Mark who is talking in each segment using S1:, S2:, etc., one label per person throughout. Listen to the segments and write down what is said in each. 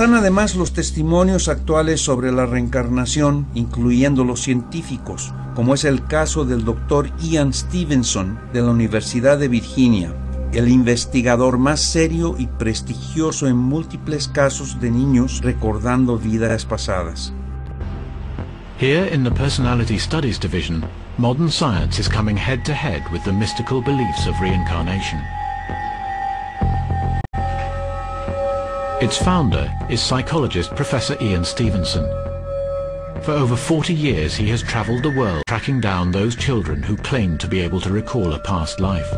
S1: Están además los testimonios actuales sobre la reencarnación, incluyendo los científicos, como es el caso del doctor Ian Stevenson de la Universidad de Virginia, el investigador más serio y prestigioso en múltiples casos de niños recordando vidas pasadas.
S2: Here in the Personality Studies Division, modern science is coming head-to-head with the mystical beliefs of reincarnation. Its founder is psychologist Professor Ian Stevenson. For over 40 years he has traveled the world tracking down those children who claim to be able to recall a past life.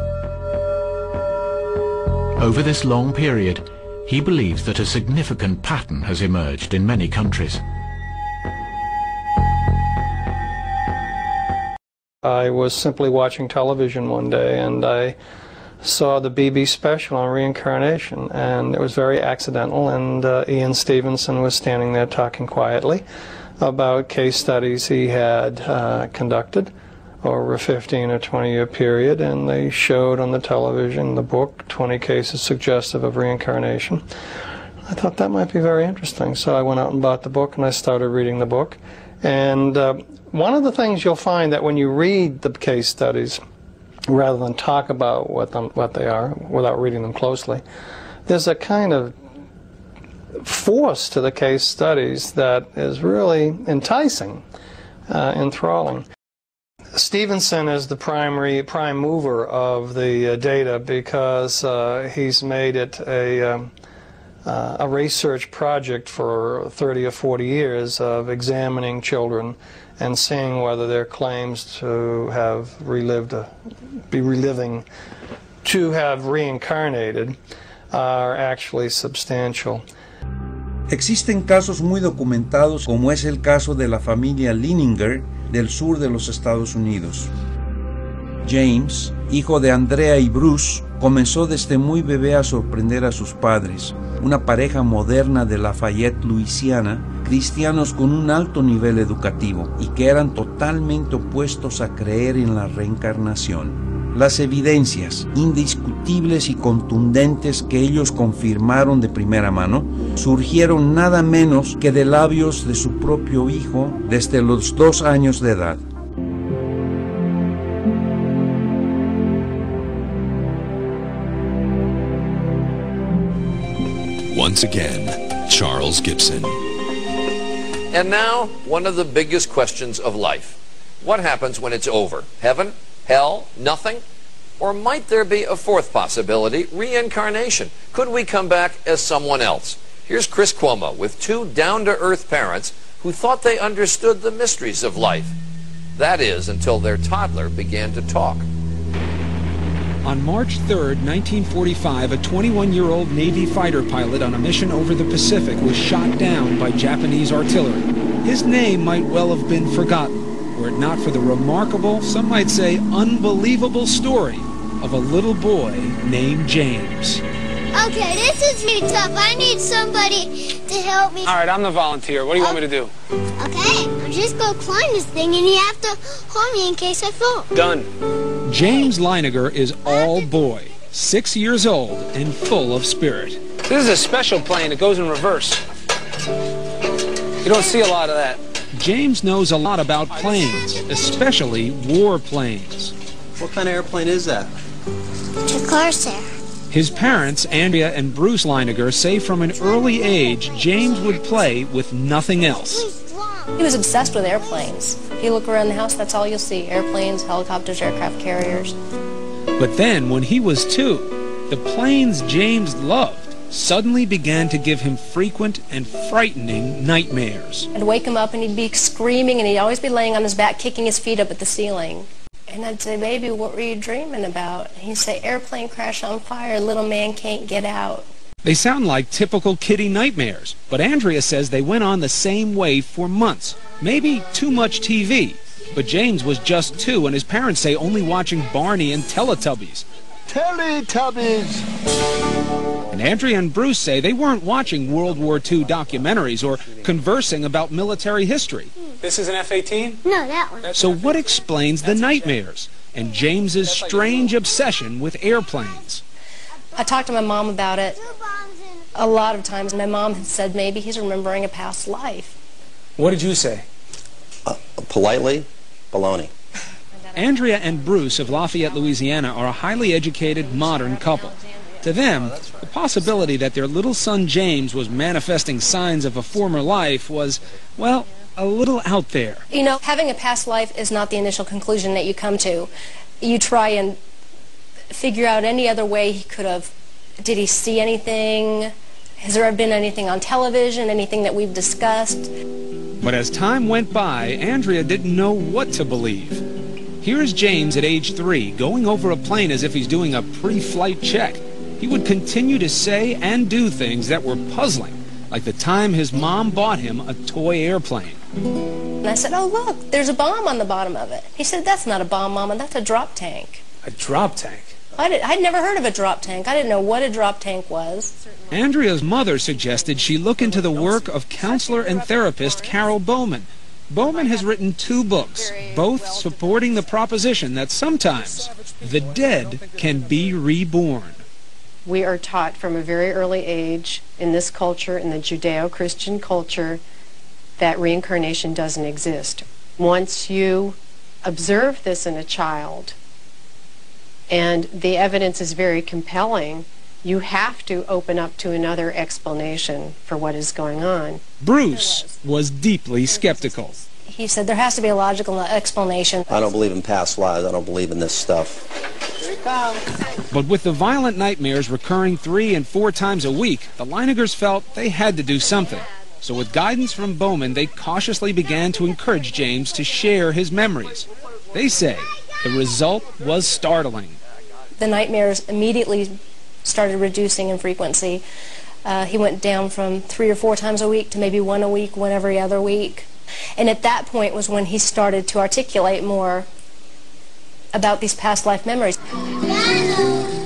S2: Over this long period, he believes that a significant pattern has emerged in many countries.
S3: I was simply watching television one day and I saw the BB special on reincarnation, and it was very accidental, and Ian Stevenson was standing there talking quietly about case studies he had conducted over a 15 or 20 year period, and they showed on the television the book 20 cases suggestive of reincarnation. I thought that might be very interesting, so I went out and bought the book and I started reading the book. And one of the things you'll find that when you read the case studies, rather than talk about what they are without reading them closely, there's a kind of force to the case studies that is really enticing, enthralling. Stevenson is the prime mover of the data because he's made it a research project for 30 or 40 years of examining children and seeing whether their claims to have to have reincarnated are actually substantial.
S1: Existen casos muy documentados, como es el caso de la familia Lininger del sur de los Estados Unidos. James, hijo de Andrea y Bruce, comenzó desde muy bebé a sorprender a sus padres, una pareja moderna de Lafayette, Luisiana, cristianos con un alto nivel educativo y que eran totalmente opuestos a creer en la reencarnación. Las evidencias indiscutibles y contundentes que ellos confirmaron de primera mano surgieron nada menos que de labios de su propio hijo desde los 2 años de edad.
S4: Once again, Charles Gibson.
S5: And now, one of the biggest questions of life. What happens when it's over? Heaven? Hell? Nothing? Or might there be a fourth possibility, reincarnation? Could we come back as someone else? Here's Chris Cuomo with 2 down-to-earth parents who thought they understood the mysteries of life. That is, until their toddler began to talk.
S6: On March 3, 1945, a 21-year-old Navy fighter pilot on a mission over the Pacific was shot down by Japanese artillery. His name might well have been forgotten, were it not for the remarkable, some might say unbelievable story of a little boy named James.
S7: Okay, this is really tough. I need somebody to help me.
S8: All right, I'm the volunteer. What do you want me to do?
S7: Okay, I'll just go climb this thing and you have to hold me in case I fall.
S8: Done.
S6: James Leiniger is all boy, 6 years old and full of spirit.
S8: This is a special plane. It goes in reverse. You don't see a lot of that.
S6: James knows a lot about planes, especially war planes.
S9: What kind of airplane is that?
S7: It's a Corsair.
S6: His parents, Andrea and Bruce Leiniger, say from an early age James would play with nothing else.
S10: He was obsessed with airplanes. If you look around the house, that's all you'll see. Airplanes, helicopters, aircraft carriers.
S6: But then, when he was 2, the planes James loved suddenly began to give him frequent and frightening nightmares.
S10: I'd wake him up and he'd be screaming and he'd always be laying on his back, kicking his feet up at the ceiling. And I'd say, "Baby, what were you dreaming about?" He'd say, "Airplane crash on fire, little man can't get out."
S6: They sound like typical kiddie nightmares, but Andrea says they went on the same way for months. Maybe too much TV. But James was just 2, and his parents say only watching Barney and Teletubbies.
S9: Teletubbies!
S6: And Andrea and Bruce say they weren't watching World War II documentaries or conversing about military history.
S8: This is an F-18?
S7: No, that one.
S6: So what explains the nightmares and James's strange obsession with airplanes?
S10: I talked to my mom about it, A lot of times my mom had said maybe he's remembering a past life.
S8: What did you say?
S9: Politely, baloney.
S6: Andrea and Bruce of Lafayette, Louisiana are a highly educated, modern couple. To them, the possibility that their little son James was manifesting signs of a former life was, well, a little out there.
S10: You know, having a past life is not the initial conclusion that you come to. You try and figure out any other way he could have. Did he see anything? Has there been anything on television, anything that we've discussed?
S6: But as time went by, Andrea didn't know what to believe. Here's James at age 3, going over a plane as if he's doing a pre-flight check. He would continue to say and do things that were puzzling, like the time his mom bought him a toy airplane.
S10: And I said, oh, look, there's a bomb on the bottom of it. He said, that's not a bomb, Mama, that's a drop tank.
S8: A drop tank?
S10: I'd never heard of a drop tank. I didn't know what a drop tank was.
S6: Andrea's mother suggested she look into the work of counselor and therapist Carol Bowman. Bowman has written 2 books, both supporting the proposition that sometimes the dead can be reborn.
S11: We are taught from a very early age in this culture, in the Judeo-Christian culture, that reincarnation doesn't exist. Once you observe this in a child, and the evidence is very compelling, you have to open up to another explanation for what is going on.
S6: Bruce was deeply skeptical.
S10: He said there has to be a logical explanation.
S9: I don't believe in past lives. I don't believe in this stuff.
S8: Here it comes.
S6: But with the violent nightmares recurring 3 and 4 times a week, the Leinigers felt they had to do something. So with guidance from Bowman, they cautiously began to encourage James to share his memories. They say the result was startling.
S10: The nightmares immediately started reducing in frequency. He went down from 3 or 4 times a week to maybe 1 a week, 1 every other week. And at that point was when he started to articulate more about these past life memories.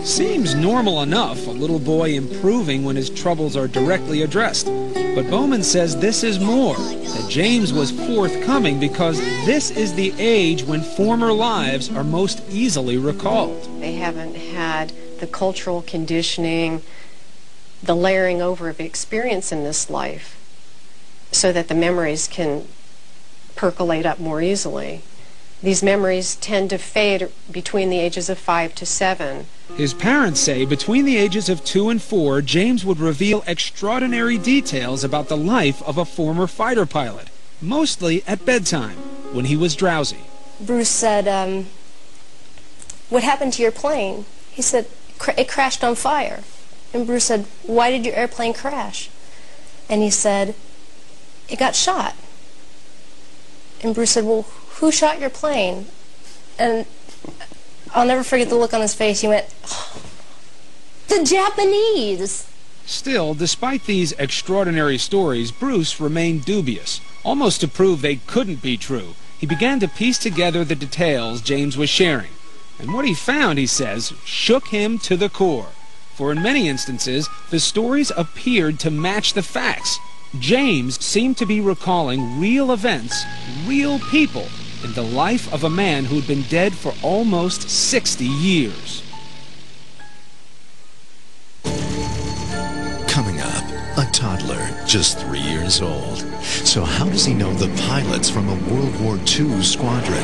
S6: Seems normal enough, a little boy improving when his troubles are directly addressed. But Bowman says this is more, that James was forthcoming because this is the age when former lives are most easily recalled.
S11: They haven't had the cultural conditioning, the layering over of experience in this life, so that the memories can percolate up more easily. These memories tend to fade between the ages of 5 to 7.
S6: His parents say between the ages of 2 and 4, James would reveal extraordinary details about the life of a former fighter pilot, mostly at bedtime, when he was drowsy.
S10: Bruce said, what happened to your plane? He said, it crashed on fire. And Bruce said, why did your airplane crash? And he said, it got shot. And Bruce said, well, who shot your plane? And I'll never forget the look on his face. He went, oh, the Japanese.
S6: Still, despite these extraordinary stories, Bruce remained dubious. Almost to prove they couldn't be true, he began to piece together the details James was sharing. And what he found, he says, shook him to the core. For in many instances, the stories appeared to match the facts. James seemed to be recalling real events, real people, in the life of a man who'd been dead for almost 60 years.
S4: Coming up, a toddler, just 3 years old. So how does he know the pilots from a World War II squadron?